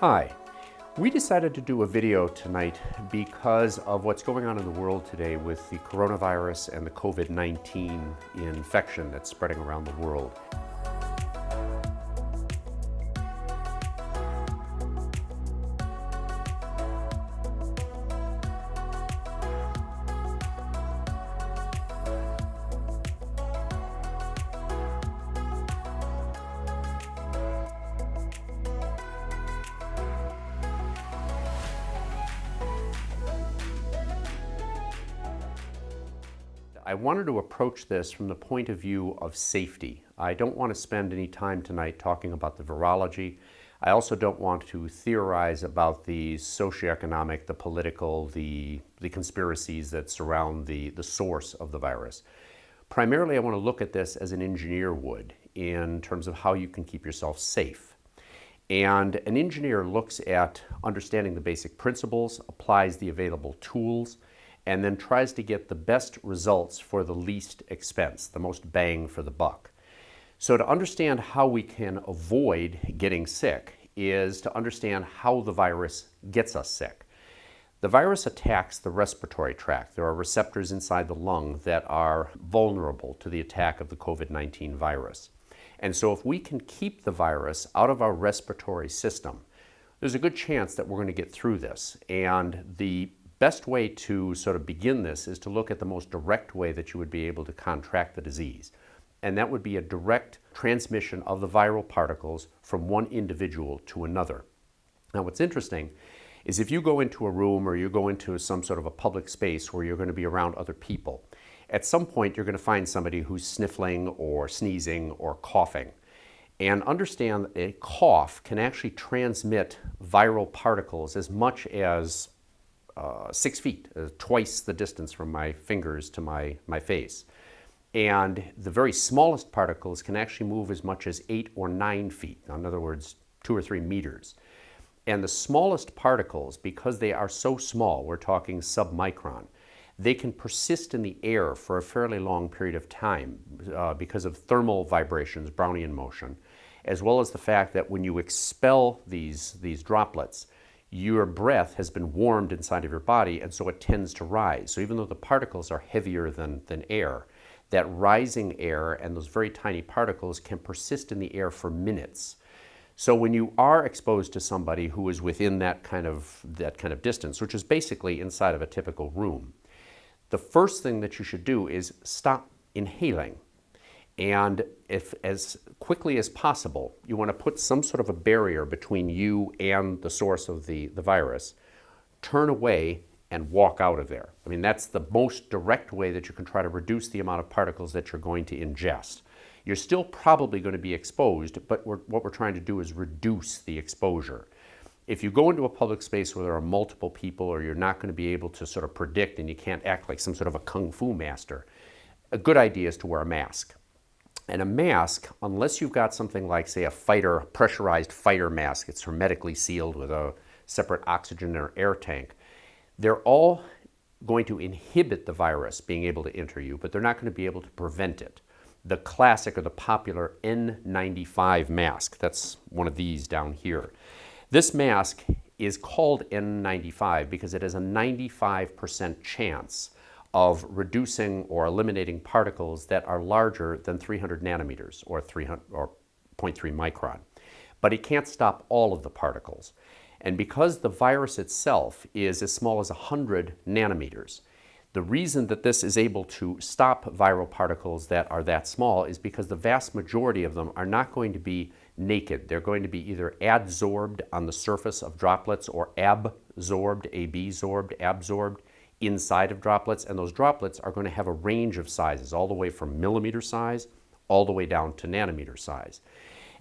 Hi. We decided to do a video tonight because of what's going on in the world today with the coronavirus and the COVID-19 infection that's spreading around the world. I wanted to approach this from the point of view of safety. I don't want to spend any time tonight talking about the virology. I also don't want to theorize about the socioeconomic, the political, the conspiracies that surround the source of the virus. Primarily, I want to look at this as an engineer would in terms of how you can keep yourself safe. And an engineer looks at understanding the basic principles, applies the available tools, and then tries to get the best results for the least expense, the most bang for the buck. So to understand how we can avoid getting sick is to understand how the virus gets us sick. The virus attacks the respiratory tract. There are receptors inside the lung that are vulnerable to the attack of the COVID-19 virus. And so if we can keep the virus out of our respiratory system, there's a good chance that we're going to get through this. And the best way to sort of begin this is to look at the most direct way that you would be able to contract the disease. And that would be a direct transmission of the viral particles from one individual to another. Now, what's interesting is if you go into a room or you go into some sort of a public space where you're going to be around other people, at some point you're going to find somebody who's sniffling or sneezing or coughing. And understand a cough can actually transmit viral particles as much as 6 feet, twice the distance from my fingers to my face. And the very smallest particles can actually move as much as 8 or 9 feet, in other words, 2 or 3 meters. And the smallest particles, because they are so small, we're talking submicron, they can persist in the air for a fairly long period of time because of thermal vibrations, Brownian motion, as well as the fact that when you expel these droplets, your breath has been warmed inside of your body, and so it tends to rise. So even though the particles are heavier than air, that rising air and those very tiny particles can persist in the air for minutes. So when you are exposed to somebody who is within that kind of distance, which is basically inside of a typical room, the first thing that you should do is stop inhaling. And if as quickly as possible, you want to put some sort of a barrier between you and the source of the virus, turn away and walk out of there. I mean, that's the most direct way that you can try to reduce the amount of particles that you're going to ingest. You're still probably going to be exposed, but what we're trying to do is reduce the exposure. If you go into a public space where there are multiple people or you're not going to be able to sort of predict and you can't act like some sort of a kung fu master, a good idea is to wear a mask. And a mask, unless you've got something like, say, a pressurized fighter mask, it's hermetically sealed with a separate oxygen or air tank, they're all going to inhibit the virus being able to enter you, but they're not going to be able to prevent it. The classic or the popular N95 mask, that's one of these down here. This mask is called N95 because it has a 95% chance of reducing or eliminating particles that are larger than 300 nanometers or 0.3 micron. But it can't stop all of the particles. And because the virus itself is as small as 100 nanometers, the reason that this is able to stop viral particles that are that small is because the vast majority of them are not going to be naked. They're going to be either adsorbed on the surface of droplets or absorbed, absorbed inside of droplets, and those droplets are going to have a range of sizes, all the way from millimeter size all the way down to nanometer size.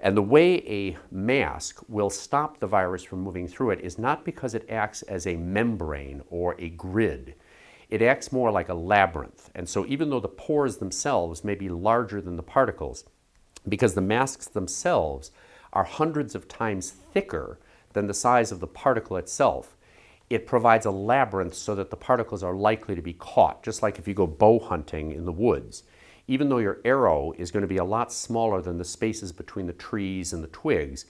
And the way a mask will stop the virus from moving through it is not because it acts as a membrane or a grid. It acts more like a labyrinth. And so even though the pores themselves may be larger than the particles, because the masks themselves are hundreds of times thicker than the size of the particle itself, it provides a labyrinth so that the particles are likely to be caught, just like if you go bow hunting in the woods. Even though your arrow is going to be a lot smaller than the spaces between the trees and the twigs,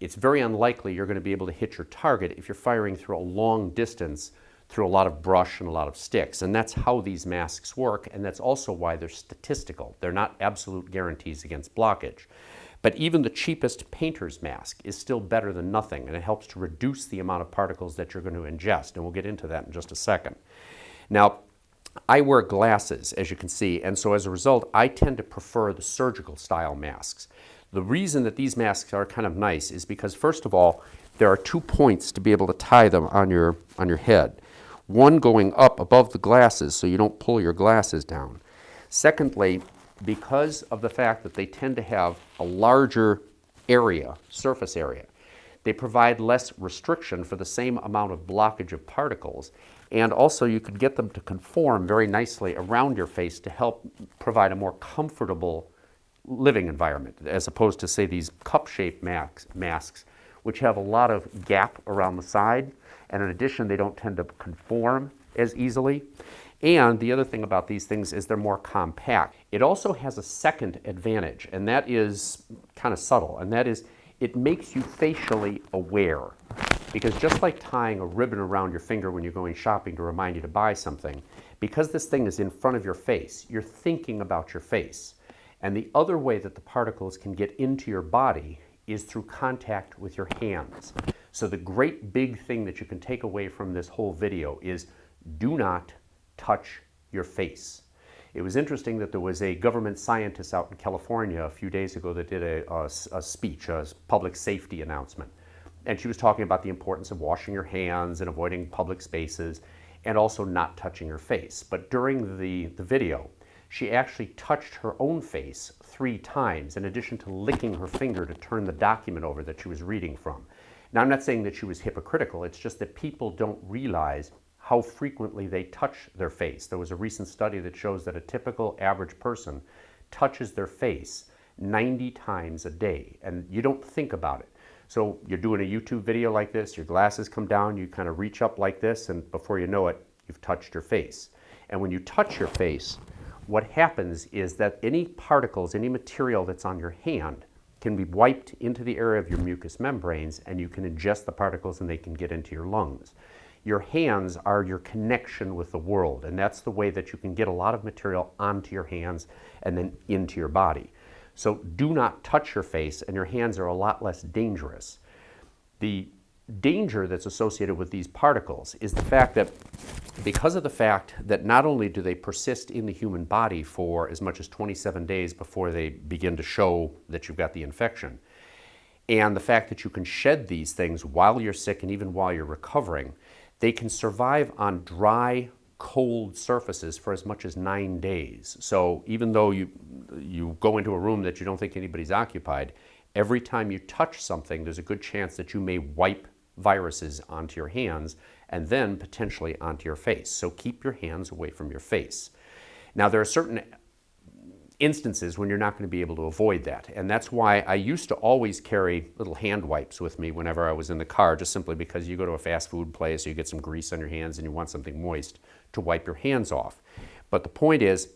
it's very unlikely you're going to be able to hit your target if you're firing through a long distance through a lot of brush and a lot of sticks. And that's how these masks work, and that's also why they're statistical. They're not absolute guarantees against blockage. But even the cheapest painter's mask is still better than nothing, and it helps to reduce the amount of particles that you're going to ingest, and we'll get into that in just a second. Now, I wear glasses, as you can see, and so as a result, I tend to prefer the surgical style masks. The reason that these masks are kind of nice is because, first of all, there are 2 points to be able to tie them on your head. One going up above the glasses so you don't pull your glasses down. Secondly, because of the fact that they tend to have a larger area, surface area, they provide less restriction for the same amount of blockage of particles, and also you could get them to conform very nicely around your face to help provide a more comfortable living environment, as opposed to, say, these cup-shaped masks, which have a lot of gap around the side, and in addition, they don't tend to conform as easily. And the other thing about these things is they're more compact. It also has a second advantage, and that is kind of subtle, and that is it makes you facially aware. Because just like tying a ribbon around your finger when you're going shopping to remind you to buy something, because this thing is in front of your face, you're thinking about your face. And the other way that the particles can get into your body is through contact with your hands. So the great big thing that you can take away from this whole video is do not touch your face. It was interesting that there was a government scientist out in California a few days ago that did a speech, a public safety announcement. And she was talking about the importance of washing your hands and avoiding public spaces and also not touching your face. But during the video, she actually touched her own face 3 times in addition to licking her finger to turn the document over that she was reading from. Now, I'm not saying that she was hypocritical, it's just that people don't realize how frequently they touch their face. There was a recent study that shows that a typical average person touches their face 90 times a day, and you don't think about it. So you're doing a YouTube video like this, your glasses come down, you kind of reach up like this, and before you know it, you've touched your face. And when you touch your face, what happens is that any particles, any material that's on your hand can be wiped into the area of your mucous membranes, and you can ingest the particles and they can get into your lungs. Your hands are your connection with the world, and that's the way that you can get a lot of material onto your hands and then into your body. So do not touch your face, and your hands are a lot less dangerous. The danger that's associated with these particles is the fact that because of the fact that not only do they persist in the human body for as much as 27 days before they begin to show that you've got the infection, and the fact that you can shed these things while you're sick and even while you're recovering, they can survive on dry, cold surfaces for as much as 9 days. So even though you go into a room that you don't think anybody's occupied, every time you touch something, there's a good chance that you may wipe viruses onto your hands and then potentially onto your face. So keep your hands away from your face. Now, there are certain instances when you're not going to be able to avoid that, and that's why I used to always carry little hand wipes with me whenever I was in the car, just simply because you go to a fast food place, you get some grease on your hands and you want something moist to wipe your hands off. But the point is,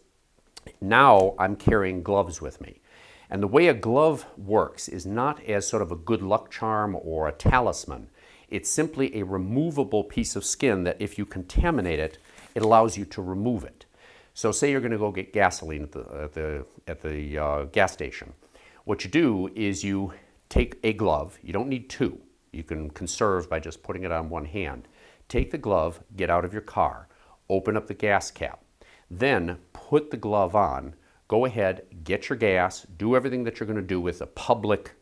now I'm carrying gloves with me. And the way a glove works is not as sort of a good luck charm or a talisman. It's simply a removable piece of skin that if you contaminate it, it allows you to remove it. So say you're going to go get gasoline at the gas station. What you do is you take a glove. You don't need 2. You can conserve by just putting it on one hand. Take the glove, get out of your car, open up the gas cap, then put the glove on, go ahead, get your gas, do everything that you're going to do with a public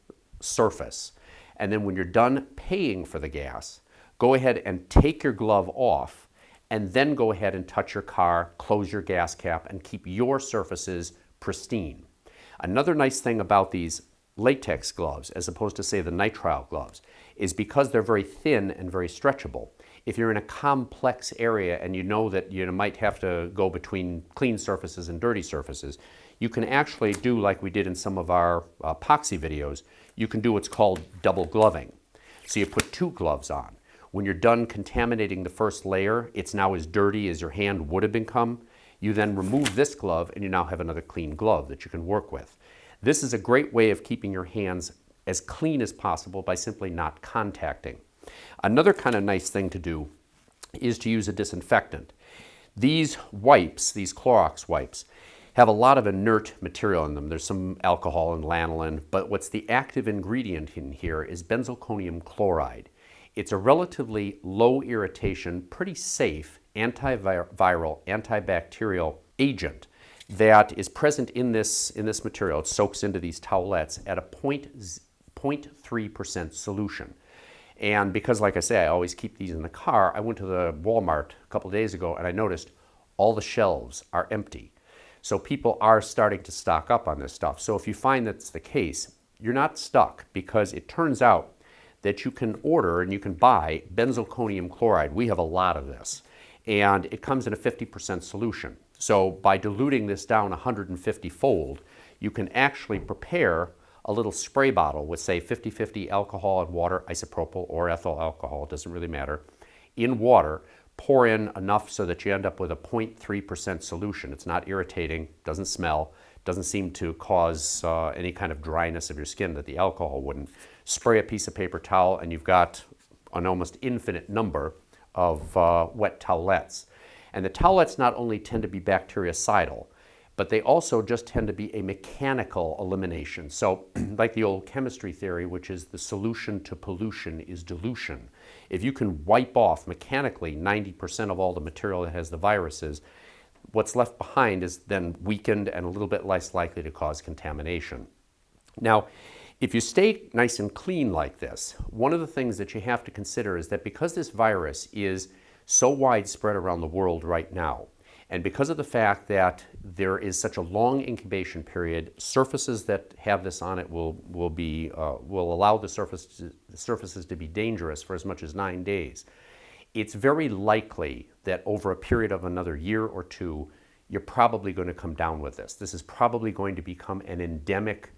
surface, and then when you're done paying for the gas, go ahead and take your glove off, and then go ahead and touch your car, close your gas cap, and keep your surfaces pristine. Another nice thing about these latex gloves, as opposed to, say, the nitrile gloves, is because they're very thin and very stretchable. If you're in a complex area and you know that you might have to go between clean surfaces and dirty surfaces, you can actually do like we did in some of our epoxy videos. You can do what's called double gloving. So you put 2 gloves on. When you're done contaminating the first layer, it's now as dirty as your hand would have become. You then remove this glove and you now have another clean glove that you can work with. This is a great way of keeping your hands as clean as possible by simply not contacting. Another kind of nice thing to do is to use a disinfectant. These wipes, these Clorox wipes, have a lot of inert material in them. There's some alcohol and lanolin, but what's the active ingredient in here is benzalkonium chloride. It's a relatively low irritation, pretty safe antiviral, antibacterial agent that is present in this material. It soaks into these towelettes at a 0.3% solution. And because, like I say, I always keep these in the car, I went to the Walmart a couple of days ago and I noticed all the shelves are empty. So people are starting to stock up on this stuff. So if you find that's the case, you're not stuck, because it turns out that you can order and you can buy benzalkonium chloride. We have a lot of this, and it comes in a 50% solution. So by diluting this down 150-fold, you can actually prepare a little spray bottle with, say, 50-50 alcohol and water, isopropyl or ethyl alcohol, it doesn't really matter, in water. Pour in enough so that you end up with a 0.3% solution. It's not irritating, doesn't smell, doesn't seem to cause any kind of dryness of your skin that the alcohol wouldn't. Spray a piece of paper towel and you've got an almost infinite number of wet towelettes. And the towelettes not only tend to be bactericidal, but they also just tend to be a mechanical elimination. So like the old chemistry theory, which is the solution to pollution is dilution. If you can wipe off mechanically 90% of all the material that has the viruses, what's left behind is then weakened and a little bit less likely to cause contamination. Now, if you stay nice and clean like this, one of the things that you have to consider is that because this virus is so widespread around the world right now, and because of the fact that there is such a long incubation period, surfaces that have this on it will allow the surfaces to be dangerous for as much as 9 days. It's very likely that over a period of another year or two, you're probably going to come down with this. This is probably going to become an endemic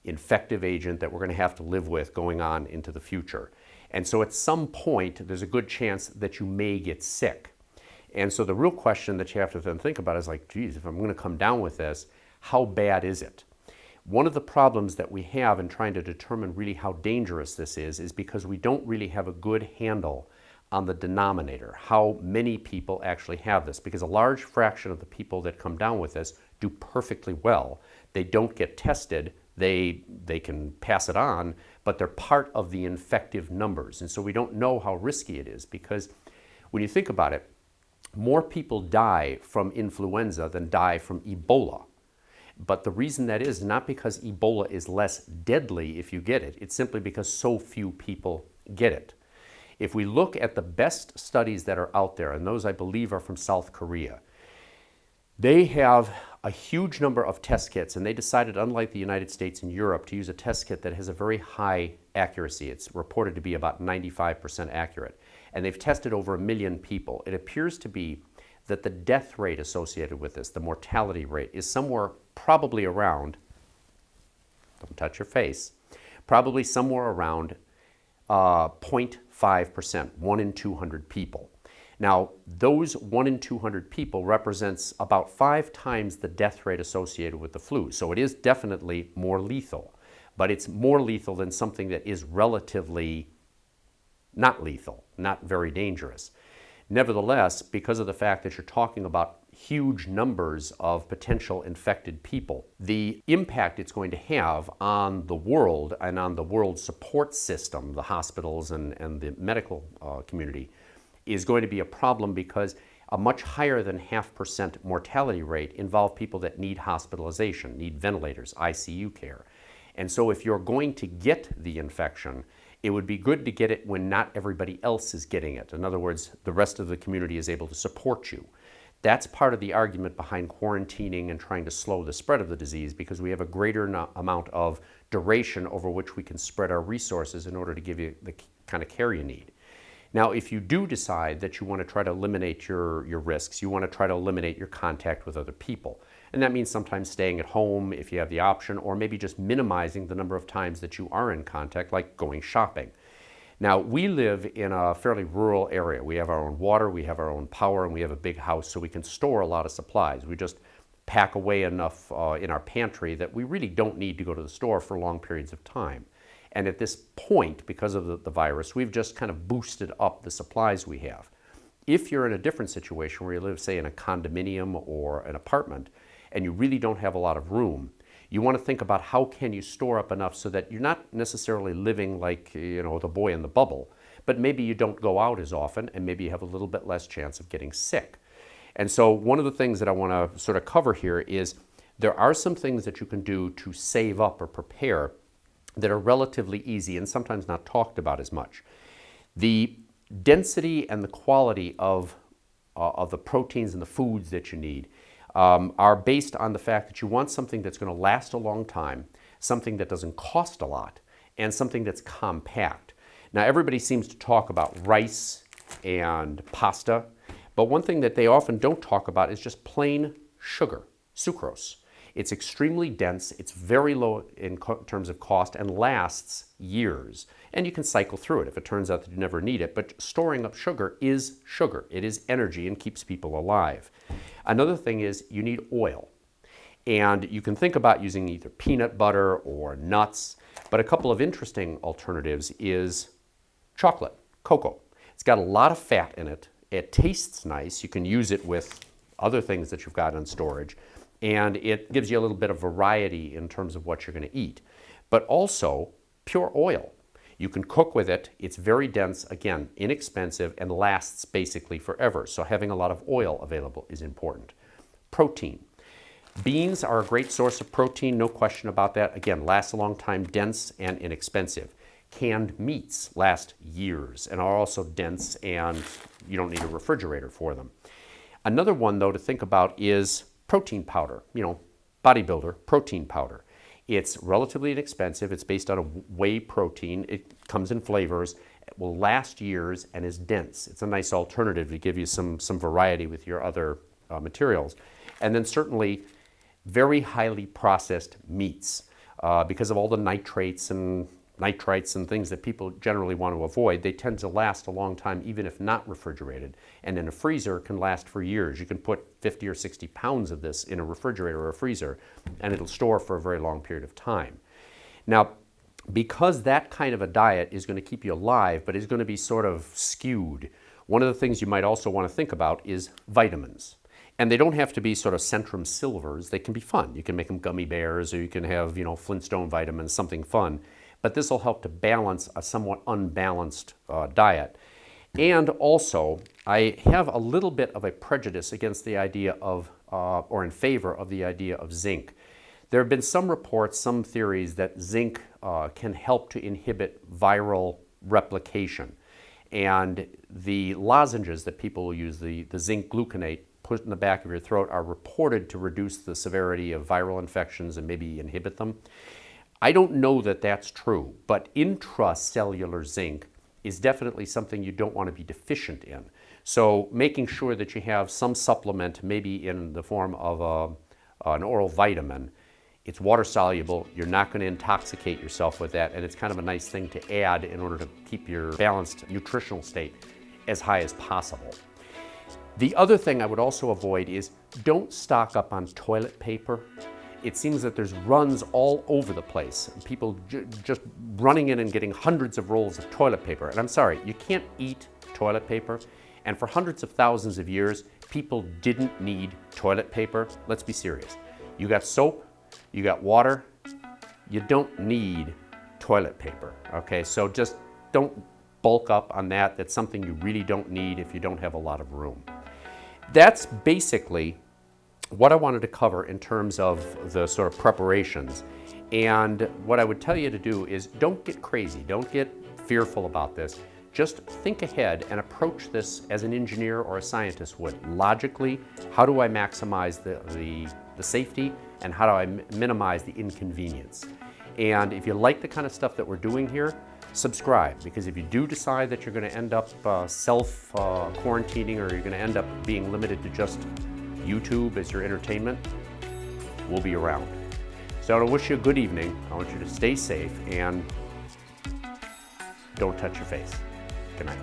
infective agent that we're going to have to live with going on into the future. And so at some point, there's a good chance that you may get sick. And so the real question that you have to then think about is like, geez, if I'm going to come down with this, how bad is it? One of the problems that we have in trying to determine really how dangerous this is because we don't really have a good handle on the denominator, how many people actually have this, because a large fraction of the people that come down with this do perfectly well. They don't get tested, they can pass it on, but they're part of the infective numbers. And so we don't know how risky it is, because when you think about it, more people die from influenza than die from Ebola. But the reason that is not because Ebola is less deadly if you get it. It's simply because so few people get it. If we look at the best studies that are out there, and those I believe are from South Korea, they have a huge number of test kits, and they decided, unlike the United States and Europe, to use a test kit that has a very high accuracy. It's reported to be about 95% accurate. And they've tested over 1 million people. It appears to be that the death rate associated with this, the mortality rate, is somewhere probably around, don't touch your face, probably somewhere around 0.5%, 1 in 200 people. Now, those 1 in 200 people represents about 5 times the death rate associated with the flu. So it is definitely more lethal, but it's more lethal than something that is relatively not lethal, not very dangerous. Nevertheless, because of the fact that you're talking about huge numbers of potential infected people, the impact it's going to have on the world and on the world support system, the hospitals and the medical community, is going to be a problem, because a much higher than 0.5% mortality rate involve people that need hospitalization, need ventilators, ICU care. And so if you're going to get the infection, it would be good to get it when not everybody else is getting it. In other words, the rest of the community is able to support you. That's part of the argument behind quarantining and trying to slow the spread of the disease, because we have a greater amount of duration over which we can spread our resources in order to give you the kind of care you need. Now, if you do decide that you want to try to eliminate your risks, you want to try to eliminate your contact with other people, and that means sometimes staying at home if you have the option, or maybe just minimizing the number of times that you are in contact, like going shopping. Now, we live in a fairly rural area. We have our own water, we have our own power, and we have a big house, so we can store a lot of supplies. We just pack away enough in our pantry that we really don't need to go to the store for long periods of time. And at this point, because of the virus, we've just kind of boosted up the supplies we have. If you're in a different situation where you live, say, in a condominium or an apartment, and you really don't have a lot of room, you want to think about how can you store up enough so that you're not necessarily living like, the boy in the bubble, but maybe you don't go out as often and maybe you have a little bit less chance of getting sick. And so one of the things that I want to sort of cover here is there are some things that you can do to save up or prepare that are relatively easy and sometimes not talked about as much. The density and the quality of the proteins and the foods that you need are based on the fact that you want something that's going to last a long time, something that doesn't cost a lot, and something that's compact. Now, everybody seems to talk about rice and pasta, but one thing that they often don't talk about is just plain sugar, sucrose. It's extremely dense, it's very low in terms of cost, and lasts years. And you can cycle through it if it turns out that you never need it, but storing up sugar. It is energy and keeps people alive. Another thing is you need oil. And you can think about using either peanut butter or nuts, but a couple of interesting alternatives is chocolate, cocoa. It's got a lot of fat in it. It tastes nice. You can use it with other things that you've got in storage. And it gives you a little bit of variety in terms of what you're going to eat. But also pure oil. You can cook with it. It's very dense, again, inexpensive, and lasts basically forever. So having a lot of oil available is important. Protein. Beans are a great source of protein, no question about that. Again, lasts a long time, dense and inexpensive. Canned meats last years and are also dense, and you don't need a refrigerator for them. Another one, though, to think about is protein powder, bodybuilder protein powder. It's relatively inexpensive. It's based on a whey protein. It comes in flavors. It will last years and is dense. It's a nice alternative to give you some variety with your other materials. And then certainly very highly processed meats because of all the nitrates and nitrites and things that people generally want to avoid. They tend to last a long time even if not refrigerated. And in a freezer can last for years. You can put 50 or 60 pounds of this in a refrigerator or a freezer and it'll store for a very long period of time. Now, because that kind of a diet is going to keep you alive but is going to be sort of skewed, one of the things you might also want to think about is vitamins. And they don't have to be sort of Centrum Silvers. They can be fun. You can make them gummy bears, or you can have, Flintstone vitamins, something fun. But this will help to balance a somewhat unbalanced diet. And also, I have a little bit of a prejudice against the idea of, or in favor of the idea of zinc. There have been some reports, some theories that zinc can help to inhibit viral replication. And the lozenges that people will use, the zinc gluconate, put in the back of your throat, are reported to reduce the severity of viral infections and maybe inhibit them. I don't know that that's true, but intracellular zinc is definitely something you don't want to be deficient in. So making sure that you have some supplement, maybe in the form of an oral vitamin. It's water soluble, you're not going to intoxicate yourself with that, and it's kind of a nice thing to add in order to keep your balanced nutritional state as high as possible. The other thing I would also avoid is don't stock up on toilet paper. It seems that there's runs all over the place. People just running in and getting hundreds of rolls of toilet paper. And I'm sorry, you can't eat toilet paper. And for hundreds of thousands of years, people didn't need toilet paper. Let's be serious. You got soap, you got water, you don't need toilet paper, okay? So just don't bulk up on that. That's something you really don't need if you don't have a lot of room. That's basically what I wanted to cover in terms of the sort of preparations. And what I would tell you to do is don't get crazy, don't get fearful about this. Just think ahead and approach this as an engineer or a scientist would. Logically, how do I maximize the safety and how do I minimize the inconvenience? And if you like the kind of stuff that we're doing here, subscribe, because if you do decide that you're going to end up self-quarantining or you're going to end up being limited to just YouTube as your entertainment, we'll be around. So I want to wish you a good evening. I want you to stay safe and don't touch your face. Good night.